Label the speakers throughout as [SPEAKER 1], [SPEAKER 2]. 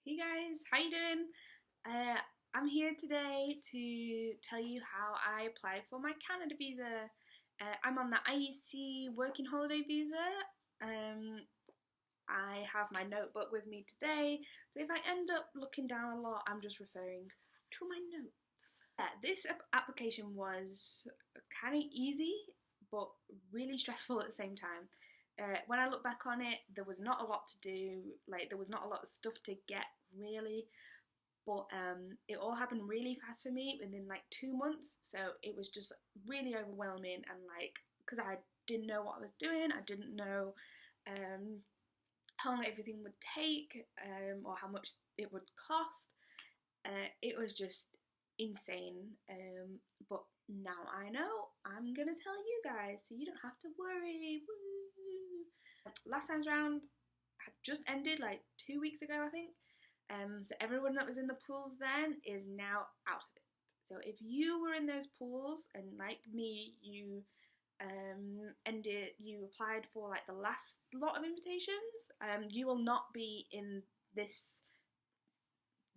[SPEAKER 1] Hey guys, how you doing? I'm here today to tell you how I applied for my Canada visa. I'm on the IEC working holiday visa. Um, I have my notebook with me today, so if I end up looking down a lot, I'm just referring to my notes. This application was kind of easy, but really stressful at the same time. When I look back on it, there was not a lot to do. Like there was not a lot of stuff to get really, but it all happened really fast for me within like 2 months. So it was just really overwhelming, and like because I didn't know what I was doing, I didn't know um, how long everything would take or how much it would cost. It was just insane. But now I know, I'm gonna tell you guys so you don't have to worry. Woo! Last time's round had just ended like 2 weeks ago, I think. So everyone that was in the pools then is now out of it. So if you were in those pools and like me, you applied for like the last lot of invitations, you will not be in this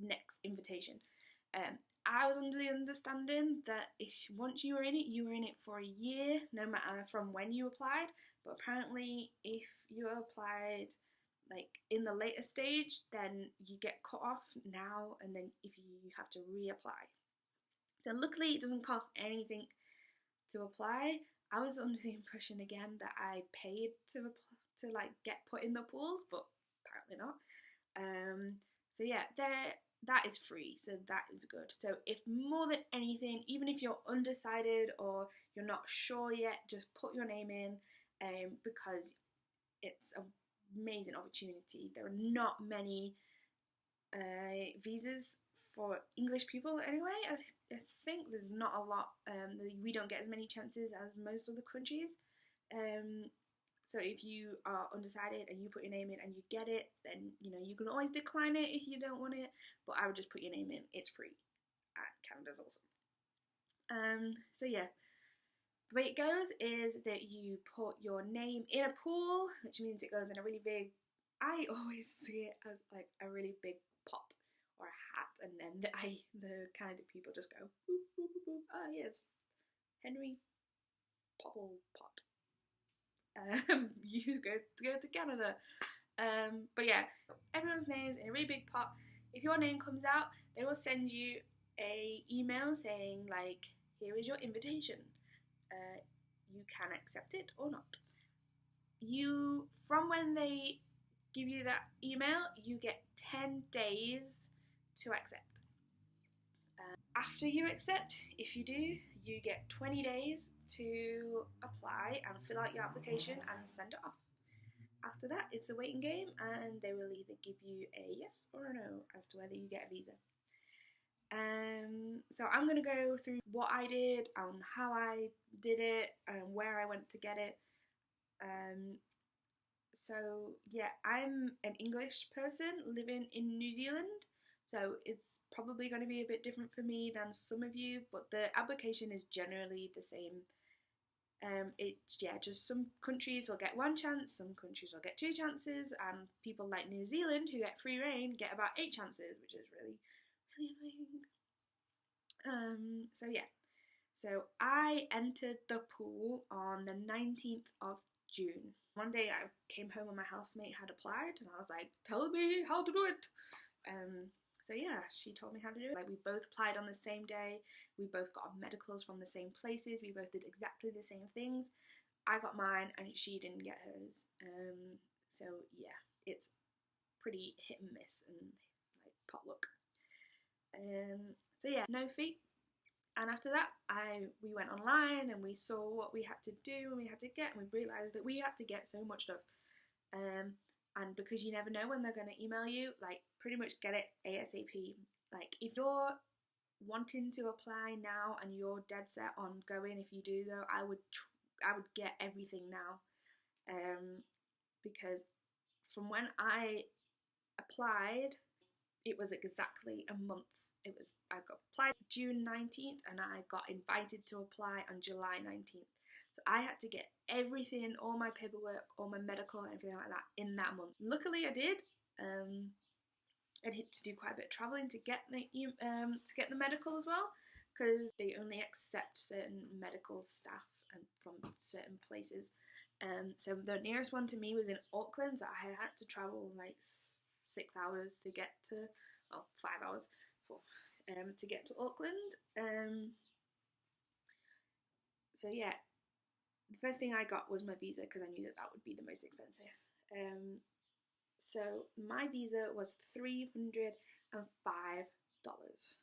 [SPEAKER 1] next invitation. I was under the understanding that if once you were in it for a year, no matter from when you applied. But apparently, if you applied like in the later stage, then you get cut off now, and then if you have to reapply. So luckily, it doesn't cost anything to apply. I was under the impression again that I paid to like get put in the pools, but apparently not. So yeah, that is free, so that is good. So if more than anything, even if you're undecided or you're not sure yet, just put your name in, because it's an amazing opportunity. There are not many visas for English people anyway. I think there's not a lot. We don't get as many chances as most other countries. So if you are undecided and you put your name in and you get it, then you can always decline it if you don't want it. But I would just put your name in. It's free, and Canada's awesome. So yeah, the way it goes is that you put your name in a pool, which means it goes in a really big. I always see it as like a really big pot or a hat, and then the kind of people just go, boop, boop, boop, boop. Oh yeah, it's Henry Popple Pot. You go to Canada. But yeah, everyone's names in a really big pot. If your name comes out, they will send you a email saying like, here is your invitation. You can accept it or not. From when they give you that email, you get 10 days to accept. After you accept, if you do, you get 20 days to apply and fill out your application and send it off. After that, it's a waiting game, and they will either give you a yes or a no as to whether you get a visa. So I'm going to go through what I did and how I did it and where I went to get it. So yeah, I'm an English person living in New Zealand, so it's probably going to be a bit different for me than some of you, but the application is generally the same. Just some countries will get one chance, some countries will get two chances, and people like New Zealand who get free reign get about 8 chances, which is really, really annoying. So I entered the pool on the 19th of June. One day I came home and my housemate had applied, and I was like, tell me how to do it. So yeah, she told me how to do it. Like we both applied on the same day. We both got our medicals from the same places. We both did exactly the same things. I got mine and she didn't get hers. So yeah, it's pretty hit and miss and like potluck. So yeah, no fee. And after that, we went online and we saw what we had to do and we had to get, and we realised that we had to get so much stuff. And because you never know when they're going to email you, like pretty much get it ASAP. Like if you're wanting to apply now and you're dead set on going, if you do go, I would get everything now, because from when I applied, it was exactly a month. I got applied June 19th and I got invited to apply on July 19th. So I had to get everything, all my paperwork, all my medical and everything like that in that month. Luckily I did. I'd had to do quite a bit of travelling to get the medical as well, because they only accept certain medical staff and from certain places. So the nearest one to me was in Auckland, so I had to travel like 6 hours to get to, 5 hours to get to Auckland. So yeah, the first thing I got was my visa because I knew that would be the most expensive. So my visa was $305,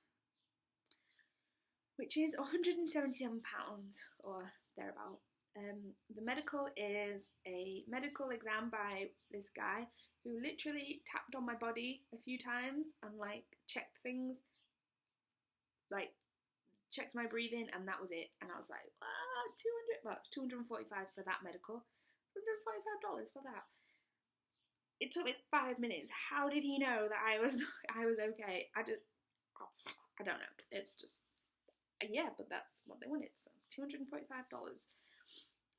[SPEAKER 1] which is £177 or thereabout. The medical is a medical exam by this guy who literally tapped on my body a few times and like checked things, like checked my breathing, and that was it. And I was like, it's $245 for that medical, $145 for that. It took me 5 minutes. How did he know that I was okay? I don't know. It's just, yeah, but that's what they wanted. So $245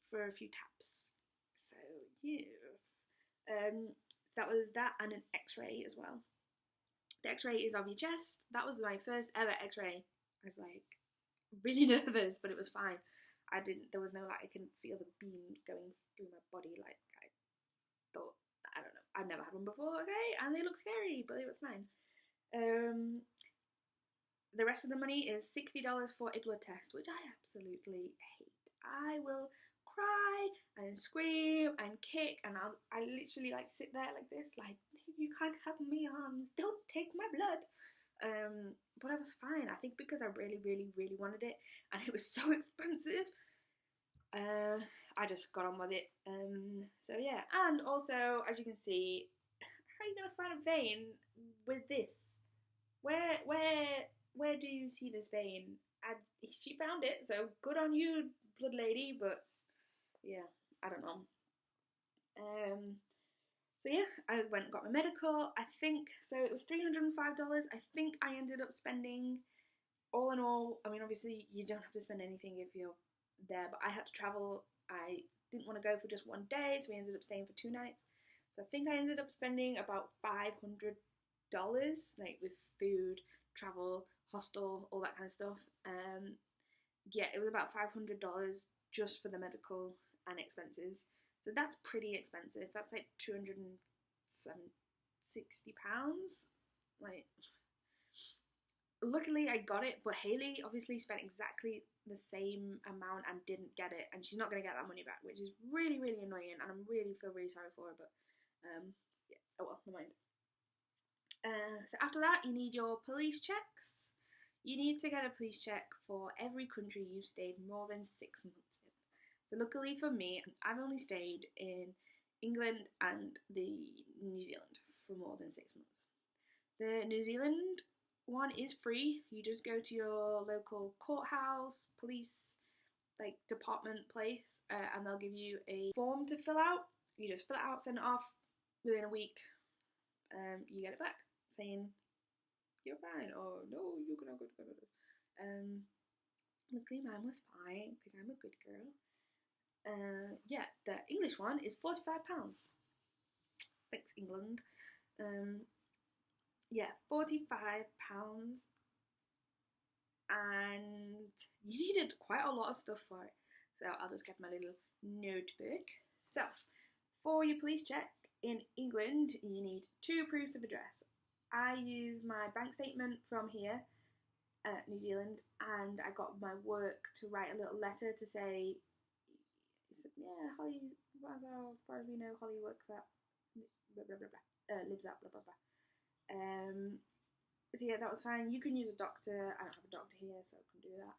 [SPEAKER 1] for a few taps. So yes, that was that, and an X-ray as well. The X-ray is of your chest. That was my first ever X-ray. I was like really nervous, but it was fine. There was no, like, I couldn't feel the beams going through my body like I thought. I don't know. I've never had one before, okay? And they look scary, but it was fine. The rest of the money is $60 for a blood test, which I absolutely hate. I will cry and scream and kick, and I literally like sit there like this, like, you can't have my arms, don't take my blood. But I was fine. I think because I really, really, really wanted it, and it was so expensive. I just got on with it. So yeah, and also, as you can see, how are you gonna find a vein with this? Where do you see this vein? She found it, so good on you, blood lady. But yeah, I don't know. So yeah, I went and got my medical. I think so. It was $305. I think I ended up spending, all in all, I mean, obviously you don't have to spend anything if you're there, but I had to travel. I didn't want to go for just one day, so we ended up staying for 2 nights. So I think I ended up spending about $500, like with food, travel, hostel, all that kind of stuff. Yeah, it was about $500 just for the medical and expenses. So that's pretty expensive. That's like £260. Like, luckily I got it, but Hayley obviously spent exactly the same amount and didn't get it, and she's not going to get that money back, which is really, really annoying, and I feel really sorry for her, but yeah, oh well, never mind. So after that, you need your police checks. You need to get a police check for every country you've stayed more than 6 months in. So luckily for me, I've only stayed in England and New Zealand for more than 6 months. The New Zealand one is free. You just go to your local courthouse, police, like department place, and they'll give you a form to fill out. You just fill it out, send it off. Within a week, you get it back saying you're fine, or no, you're gonna go. Luckily mine was fine because I'm a good girl. Yeah, the English one is £45. Thanks, England. Yeah, £45, and you needed quite a lot of stuff for it. So I'll just get my little notebook. So, for your police check in England, you need 2 proofs of address. I use my bank statement from here, New Zealand, and I got my work to write a little letter to say, yeah, Holly, as far as we know, Holly works at blah blah blah, lives at blah blah blah. So yeah, that was fine. You can use a doctor. I don't have a doctor here, so I can do that.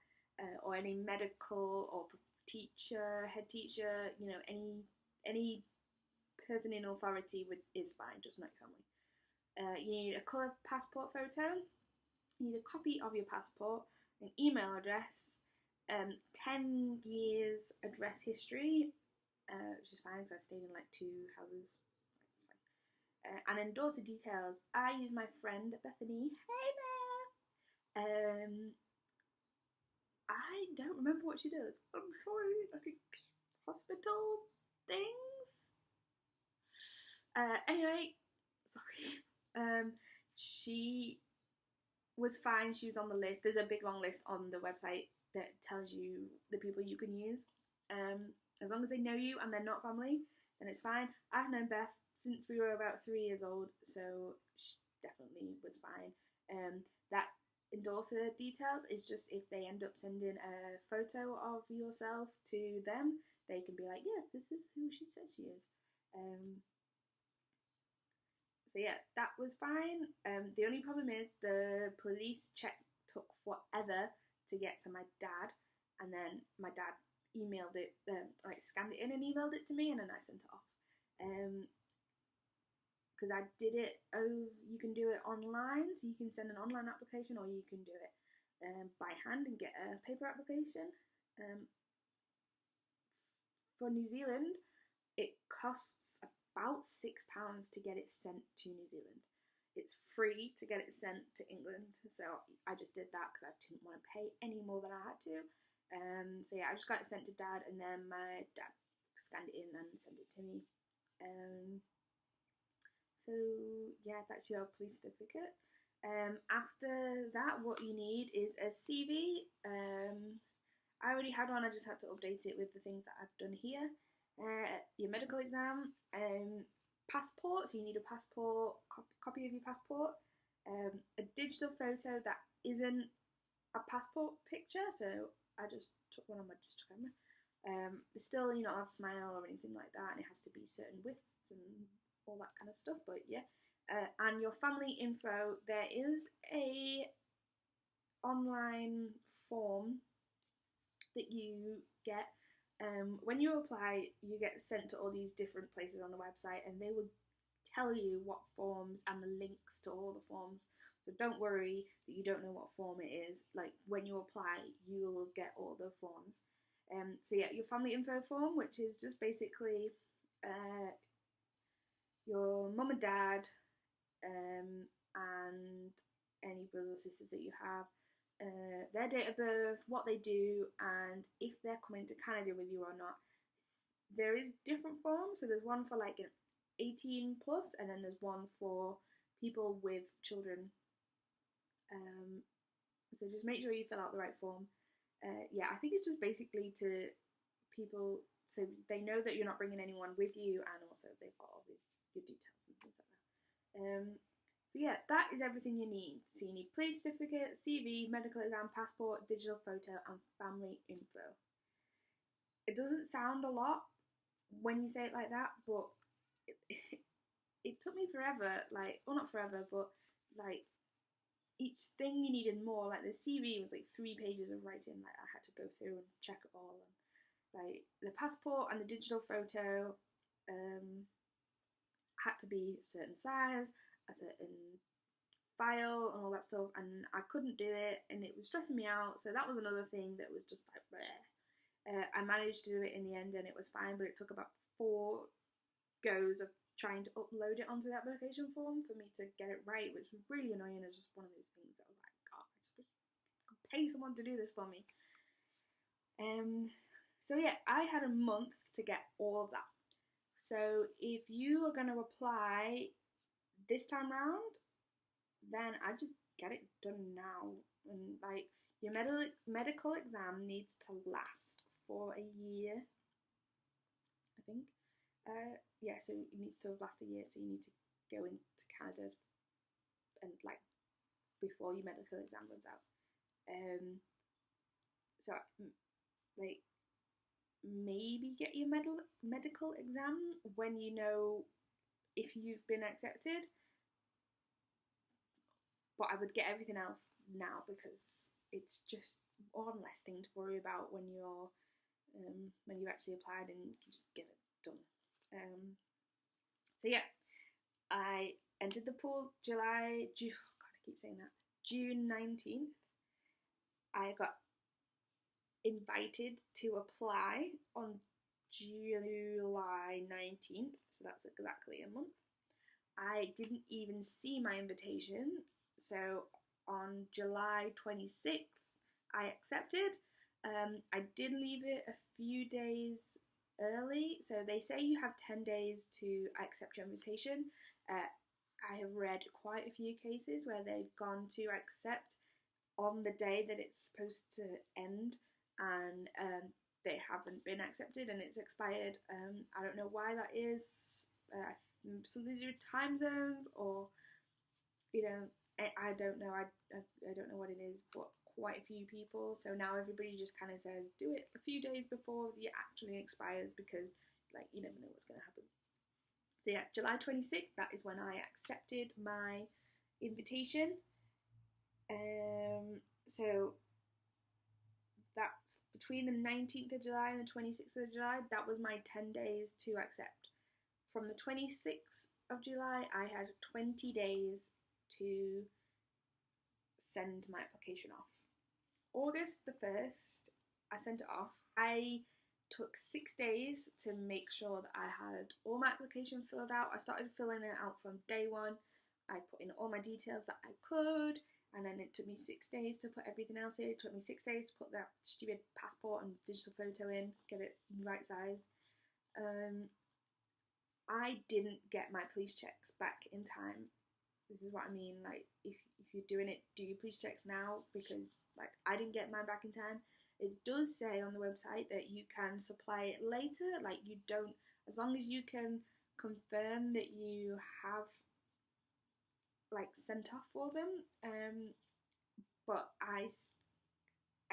[SPEAKER 1] Or any medical or teacher, head teacher. You know, any person in authority is fine, just not your family. You need a colour passport photo. You need a copy of your passport, an email address, 10 years address history, which is fine because I stayed in like 2 houses. And endorser details. I use my friend Bethany. Hey there. I don't remember what she does. I'm sorry. I think hospital things. Anyway, sorry. she was fine. She was on the list. There's a big long list on the website that tells you the people you can use. As long as they know you and they're not family, then it's fine. I've known Beth since we were about 3 years old, so she definitely was fine. That endorser details is just if they end up sending a photo of yourself to them, they can be like, yes, this is who she says she is. So yeah, that was fine. The only problem is the police check took forever to get to my dad, and then my dad emailed it, like scanned it in and emailed it to me, and then I sent it off. Because I did it, you can do it online, so you can send an online application, or you can do it by hand and get a paper application. For New Zealand, it costs about £6 to get it sent to New Zealand. It's free to get it sent to England, so I just did that because I didn't want to pay any more than I had to. So yeah, I just got it sent to Dad, and then my dad scanned it in and sent it to me. So yeah, that's your police certificate. After that, what you need is a CV. I already had one, I just had to update it with the things that I've done here. Your medical exam, passport, so you need a passport, copy of your passport, a digital photo that isn't a passport picture, so I just took one on my digital camera. Still, you're not allowed to smile or anything like that, and it has to be certain widths and all that kind of stuff, but yeah. And your family info, there is a online form that you get. When you apply, you get sent to all these different places on the website, and they will tell you what forms and the links to all the forms. So don't worry that you don't know what form it is. Like, when you apply, you will get all the forms. So yeah, your family info form, which is just basically your mum and dad, and any brothers or sisters that you have, their date of birth, what they do, and if they're coming to Canada with you or not. There is different forms, so there's one for like an 18 plus, and then there's one for people with children. So just make sure you fill out the right form. Yeah, I think it's just basically to people, so they know that you're not bringing anyone with you, and also they've got all your details and things like that. So yeah, that is everything you need. So you need police certificate, CV, medical exam, passport, digital photo, and family info. It doesn't sound a lot when you say it like that, but it took me forever. Like, well, not forever, but like each thing you needed more. Like the CV was like 3 pages of writing. Like I had to go through and check it all. And like the passport and the digital photo had to be a certain size, a certain file and all that stuff, and I couldn't do it, and it was stressing me out. So that was another thing that was just like bleh. I managed to do it in the end, and it was fine, but it took about 4 goes of trying to upload it onto the application form for me to get it right, which was really annoying. It's just one of those things that I was like, God, I just pay someone to do this for me. So yeah, I had a month to get all of that. So if you are going to apply this time round, then I just get it done now. And like, your medical exam needs to last for a year, I think. Yeah, so it needs to last a year, so you need to go into Canada and like before your medical exam runs out. So like maybe get your medical exam when you know if you've been accepted. But I would get everything else now, because it's just one less thing to worry about when you've actually applied, and you can just get it done. So yeah, I entered the pool June 19th. I got invited to apply on July 19th, so that's exactly a month. I didn't even see my invitation, so on July 26th I accepted. I did leave it a few days early, so they say you have 10 days to accept your invitation. I have read quite a few cases where they've gone to accept on the day that it's supposed to end, and they haven't been accepted and it's expired. I don't know why that is. Something to do with time zones, or I don't know. I don't know what it is, but quite a few people. So now everybody just kind of says do it a few days before it actually expires, because like you never know what's going to happen. So yeah, July 26th, that is when I accepted my invitation. So that between the 19th of July and the 26th of July, that was my 10 days to accept. From the 26th of July, I had 20 days to send my application off. August the 1st, I sent it off. I took 6 days to make sure that I had all my application filled out. I started filling it out from day one. I put in all my details that I could, and then it took me 6 days to put everything else in. It took me 6 days to put that stupid passport and digital photo in, get it right size. I didn't get my police checks back in time. This is what I mean, like, if you're doing it, do your police checks now, because like I didn't get mine back in time. It does say on the website that you can supply it later, like you don't, as long as you can confirm that you have like sent off for them. But I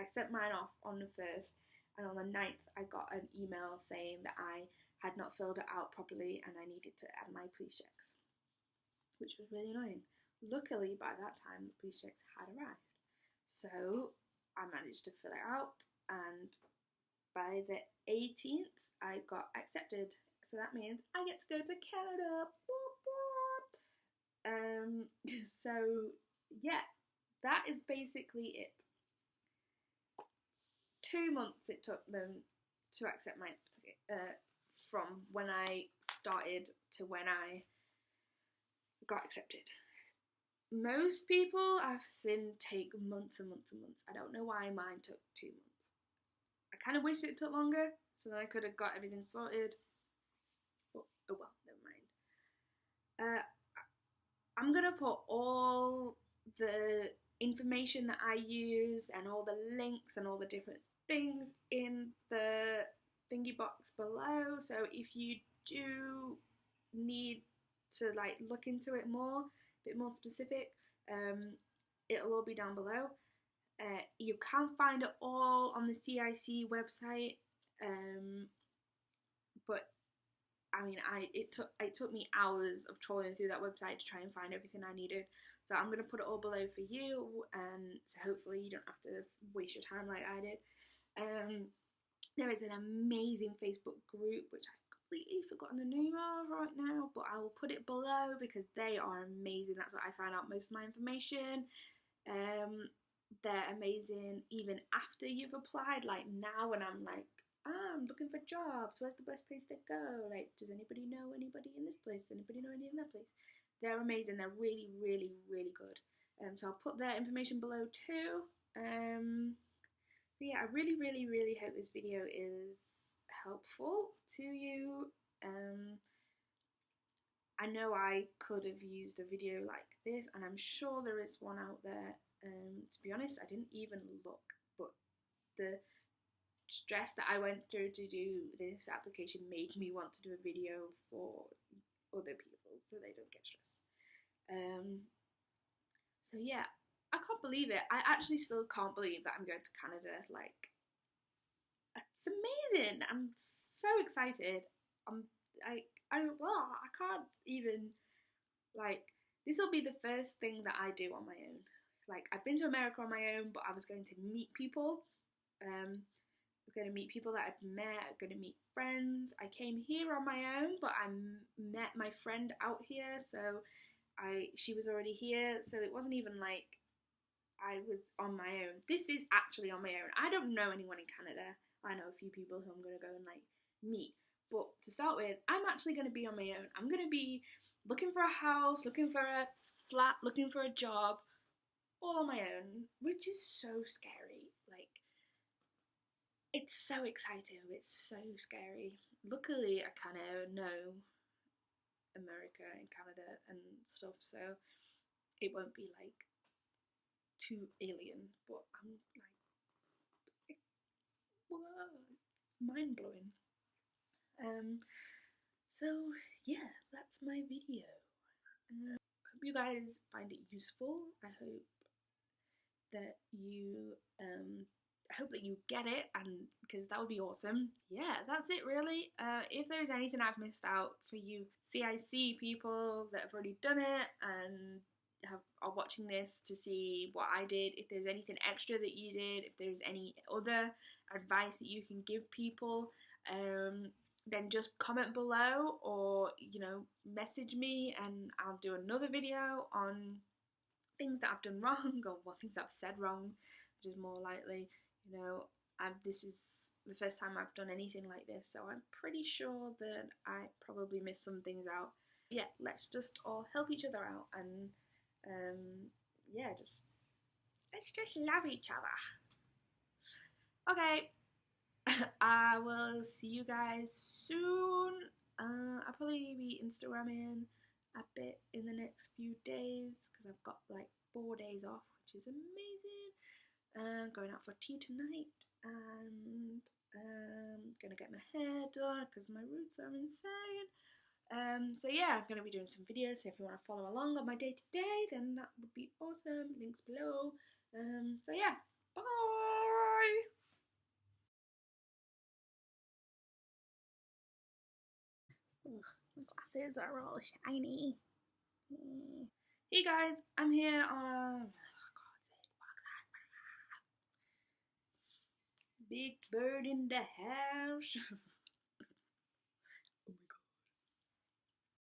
[SPEAKER 1] sent mine off on the 1st, and on the 9th I got an email saying that I had not filled it out properly and I needed to add my police checks, which was really annoying. Luckily, by that time, the police checks had arrived. So I managed to fill it out, and by the 18th, I got accepted. So that means I get to go to Canada. So yeah, that is basically it. 2 months it took them to accept my from when I started to when I got accepted. Most people I've seen take months and months and months. I don't know why mine took 2 months. I kind of wish it took longer, so that I could have got everything sorted. But oh well, never mind. I'm gonna put all the information that I use and all the links and all the different things in the thingy box below. So if you do need to like look into it more, a bit more specific, it'll all be down below. You can find it all on the CIC website, but I mean, it took me hours of trawling through that website to try and find everything I needed. So I'm gonna put it all below for you, and so hopefully you don't have to waste your time like I did. There is an amazing Facebook group which I've completely forgotten the name of right now, but I will put it below because they are amazing. That's where I found out most of my information. They're amazing even after you've applied. Like now, when I'm like, I'm looking for jobs, where's the best place to go? Like, does anybody know anybody in this place? Does anybody know any in that place? They're amazing. They're really, really, really good. So I'll put their information below too. So yeah, I really, really, really hope this video is helpful to you. I know I could have used a video like this, and I'm sure there is one out there. To be honest, I didn't even look, but the stress that I went through to do this application made me want to do a video for other people so they don't get stressed. So yeah, I can't believe it. I actually still can't believe that I'm going to Canada. Like, it's amazing. I'm so excited. I can't even, like, this will be the first thing that I do on my own. Like, I've been to America on my own, but I was going to meet people. I was going to meet people that I've met. I'm going to meet friends. I came here on my own, but I met my friend out here, so she was already here, so it wasn't even like I was on my own. This is actually on my own. I don't know anyone in Canada. I know a few people who I'm going to go and like meet. But to start with, I'm actually going to be on my own. I'm going to be looking for a house, looking for a flat, looking for a job, all on my own, which is so scary. Like, it's so exciting, it's so scary. Luckily, I kind of know America and Canada and stuff, so it won't be like too alien. But I'm like, whoa, mind blowing. So yeah, that's my video. Hope you guys find it useful. I hope that you I hope that you get it, and because that would be awesome. Yeah, that's it really. If there's anything I've missed out for you CIC people that have already done it and are watching this to see what I did, if there's anything extra that you did, if there's any other advice that you can give people, then just comment below, or message me and I'll do another video on things that I've done wrong, or things I've said wrong, which is more likely. This is the first time I've done anything like this, so I'm pretty sure that I probably missed some things out. Yeah, let's just all help each other out, and yeah, let's just love each other. Okay, I will see you guys soon. I'll probably be Instagramming a bit in the next few days because I've got like 4 days off, which is amazing. Going out for tea tonight, and gonna get my hair done because my roots are insane. So yeah, I'm gonna be doing some videos, so if you want to follow along on my day to day, then that would be awesome. Links below. So yeah, bye. Ugh, my glasses are all shiny. Hey guys, I'm here on Big Bird in the house.